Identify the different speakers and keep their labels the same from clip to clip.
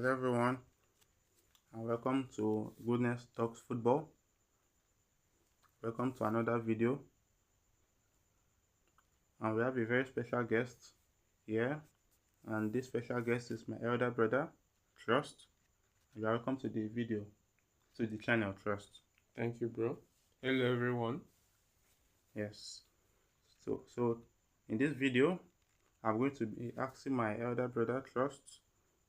Speaker 1: Hello everyone and welcome to Goodness Talks Football. Welcome to another video, and we have a very special guest here, and this special guest is my elder brother, Trust. You are welcome to the video, to the channel, Trust.
Speaker 2: Thank you, bro. Hello, everyone.
Speaker 1: Yes. So in this video, I'm going to be asking my elder brother, Trust,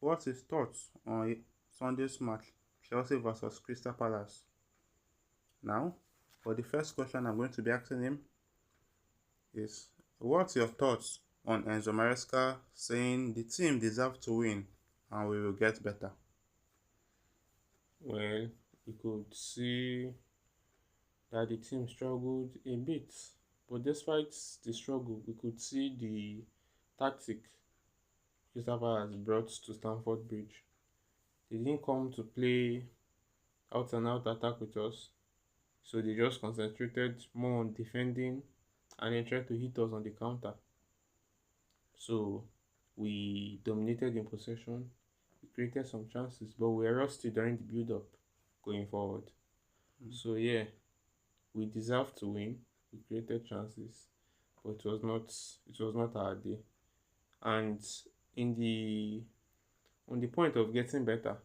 Speaker 1: what's his thoughts on Sunday's match, Chelsea versus Crystal Palace. Now, for the first question I'm going to be asking him is, what's your thoughts on Enzo Maresca saying the team deserves to win and we will get better?
Speaker 2: Well, we could see that the team struggled a bit, but despite the struggle, we could see the tactic Crystal Palace brought to Stamford Bridge. They didn't come to play out and out attack with us, so they just concentrated more on defending and then tried to hit us on the counter. So we dominated in possession, we created some chances, but we were rusty during the build-up going forward. So yeah, we deserved to win. We created chances, but it was not our day. And in the on the point of getting better,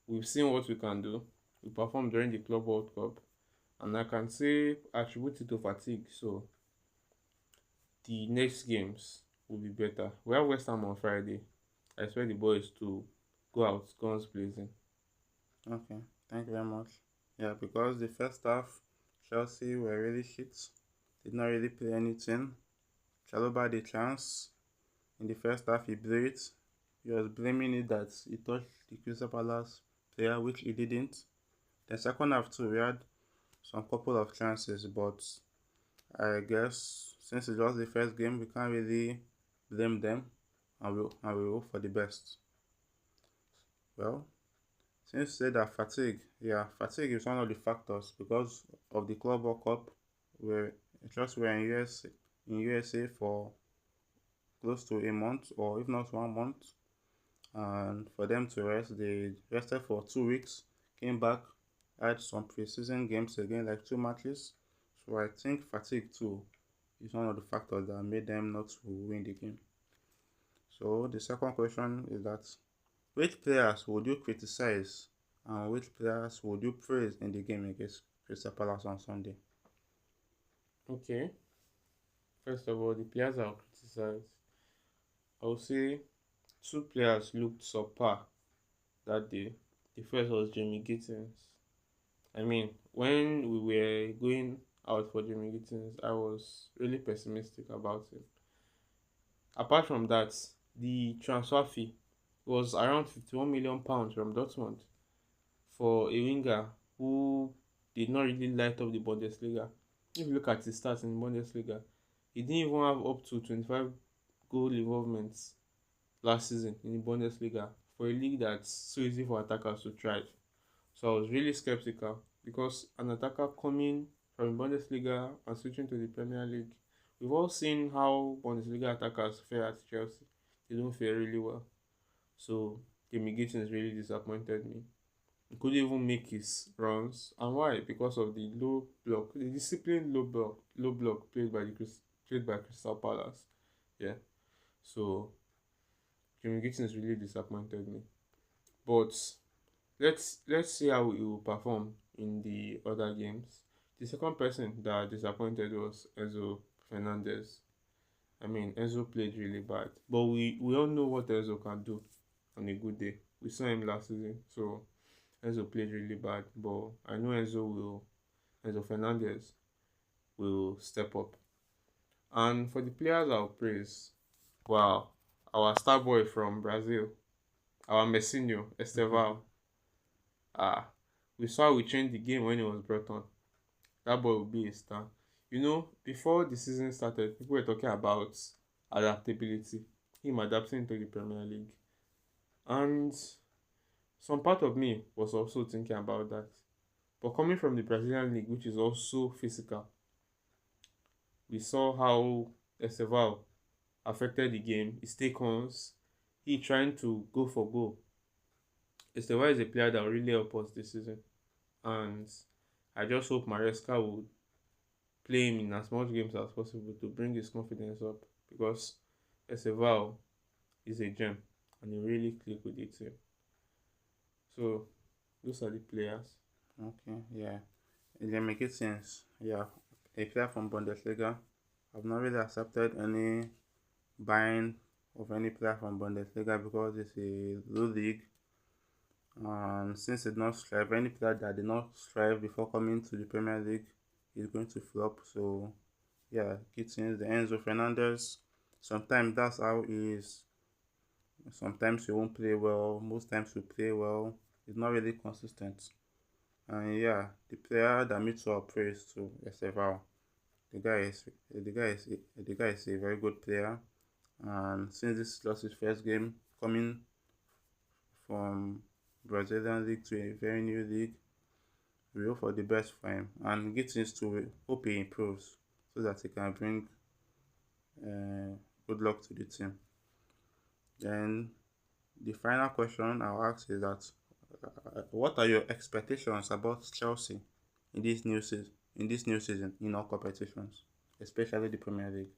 Speaker 2: we've seen what we can do. We performed during the Club World Cup, and I can say attribute it to fatigue. So the next games will be better. We have West Ham on Friday. I expect the boys to go out guns blazing.
Speaker 1: Okay, thank you very much. Yeah, because the first half, Chelsea were really shit. Did not really play anything. Chalobah had a chance. In the first half, he blew it. He was blaming it that he touched the Crystal Palace player, which he didn't. The second half too, we had some couple of chances, but I guess since it was the first game, we can't really blame them, and we hope for the best. Well, since you said that fatigue is one of the factors because of the Club World Cup. We're in USA for close to a month, or if not 1 month, and for them to rest, they rested for 2 weeks, came back, had some preseason games again, like 2 matches. So I think fatigue too is one of the factors that made them not to win the game. So the second question is that, which players would you criticize and which players would you praise in the game against Crystal Palace on Sunday?
Speaker 2: Okay. First of all, the players are criticized. I would say two players looked subpar that day. The first was Jamie Gittins. I mean, when we were going out for Jamie Gittins, I was really pessimistic about it. Apart from that, the transfer fee was around £51 million from Dortmund for a winger who did not really light up the Bundesliga. If you look at his stats in the Bundesliga, he didn't even have up to 25 goal involvements last season in the Bundesliga for a league that's so easy for attackers to thrive. So I was really skeptical because an attacker coming from the Bundesliga and switching to the Premier League, we've all seen how Bundesliga attackers fare at Chelsea. They don't fare really well. So Jamie Gittins really disappointed me. He couldn't even make his runs. And why? Because of the low block, the disciplined low block played by Crystal Palace. Yeah. So Jamie Gittins really disappointed me. But let's see how he will perform in the other games. The second person that disappointed was Enzo Fernandez. I mean, Enzo played really bad, but we all know what Enzo can do on a good day. We saw him last season, so Enzo played really bad, but I know Enzo Fernandez will step up. And for the players I'll praise, wow, our star boy from Brazil, our Messinho, Estevao. Ah, we saw we changed the game when he was brought on. That boy will be a star. You know, before the season started, people were talking about adaptability, him adapting to the Premier League. And some part of me was also thinking about that. But coming from the Brazilian league, which is also physical, we saw how Estevao affected the game, his take-ons, he trying to go for goal. Estevao is a player that will really help us this season, and I just hope Maresca would play him in as much games as possible to bring his confidence up, because Estevao is a gem and he really click with the team. So those are the players.
Speaker 1: Okay, yeah. It can make it sense. Yeah, a player from Bundesliga. I've not really accepted any buying of any player from Bundesliga because it's a low league. And since it did not strive, any player that did not strive before coming to the Premier League is going to flop. So, yeah, Gittins, the Enzo Fernandez, sometimes that's how he is. Sometimes he won't play well, most times he play well. He's not really consistent. And yeah, the player that meets our praise to Estevao. The guy is a very good player, and since this lost his first game coming from Brazilian league to a very new league, we hope for the best for him and Gittins to hope he improves so that he can bring uh, good luck to the team. Then the final question I'll ask is that what are your expectations about Chelsea in this new season? In all competitions, especially the Premier League.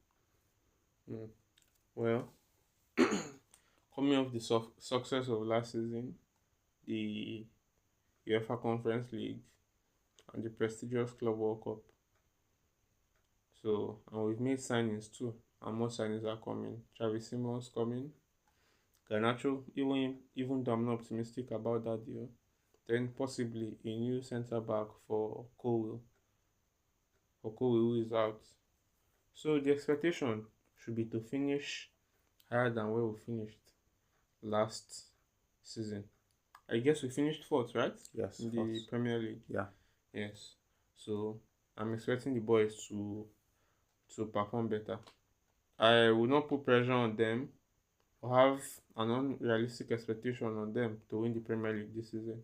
Speaker 2: Mm. Well, coming off the success of last season, the UEFA Conference League, and the prestigious Club World Cup. So, and we've made signings too, and more signings are coming. Travis Simons coming. Garnacho, even though I'm not optimistic about that deal, then possibly a new centre back for Colwill, who is out. So the expectation should be to finish higher than where we finished last season. I guess we finished fourth, right?
Speaker 1: Yes,
Speaker 2: in the Premier League.
Speaker 1: Yeah.
Speaker 2: Yes. So I'm expecting the boys to perform better. I will not put pressure on them or have an unrealistic expectation on them to win the Premier League this season.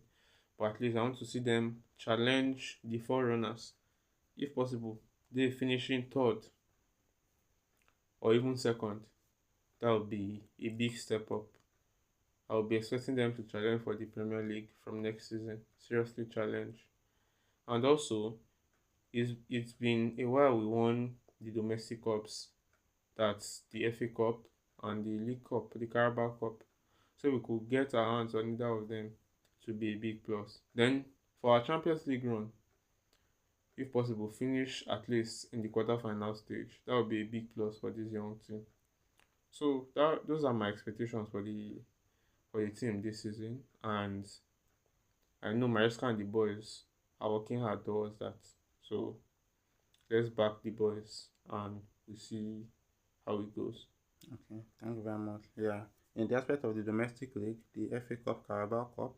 Speaker 2: But at least I want to see them challenge the forerunners, if possible. They finishing third or even second. That would be a big step up. I will be expecting them to challenge for the Premier League from next season. Seriously challenge. And also, it's been a while we won the domestic cups. That's the FA Cup and the League Cup, the Carabao Cup. So we could get our hands on either of them to be a big plus. Then for our Champions League run, if possible, finish at least in the quarter-final stage. That would be a big plus for this young team. So those are my expectations for the team this season, and I know Maresca and the boys are working hard towards that. So let's back the boys and we see how it goes.
Speaker 1: Okay, thank you very much. Yeah, in the aspect of the domestic league, the FA Cup, Carabao Cup,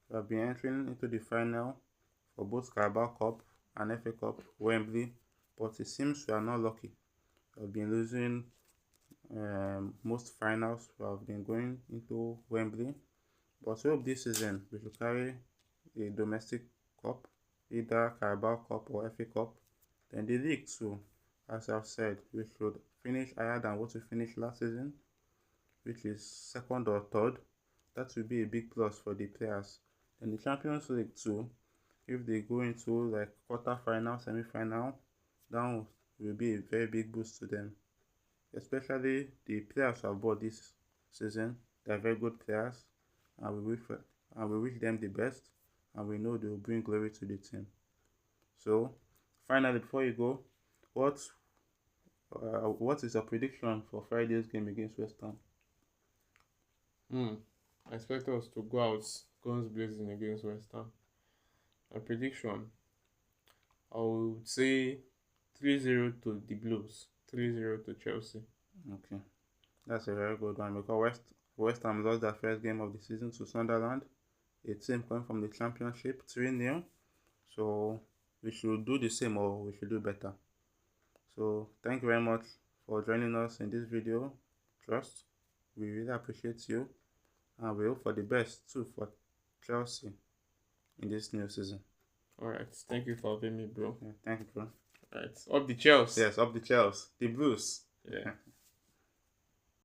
Speaker 1: we have been entering into the final for both Carabao Cup and FA Cup, Wembley, but it seems we are not lucky. We have been losing most finals we have been going into Wembley, but we hope this season we should carry a domestic cup, either Carabao Cup or FA Cup. Then the league too, as I've said, we should finish higher than what we finished last season, which is second or third. That will be a big plus for the players. Then the Champions League too, if they go into like quarter final, semi final, that will be a very big boost to them. Especially the players who have bought this season, they are very good players, and we wish them the best, and we know they will bring glory to the team. So, finally, before you go, what is your prediction for Friday's game against West Ham?
Speaker 2: I expect us to go out guns blazing against West Ham. My prediction, I would say 3-0 to the Blues, 3-0 to Chelsea.
Speaker 1: Okay, that's a very good one because West Ham lost their first game of the season to Sunderland, a team coming from the Championship, 3-0. So we should do the same or we should do better. So thank you very much for joining us in this video. Trust, we really appreciate you, and we hope for the best too for Chelsea in this new season.
Speaker 2: Alright, thank you for having me, bro.
Speaker 1: Yeah, thank you, bro.
Speaker 2: Alright, up the Chelsea.
Speaker 1: Yes, up the Chelsea, the Blues.
Speaker 2: Yeah.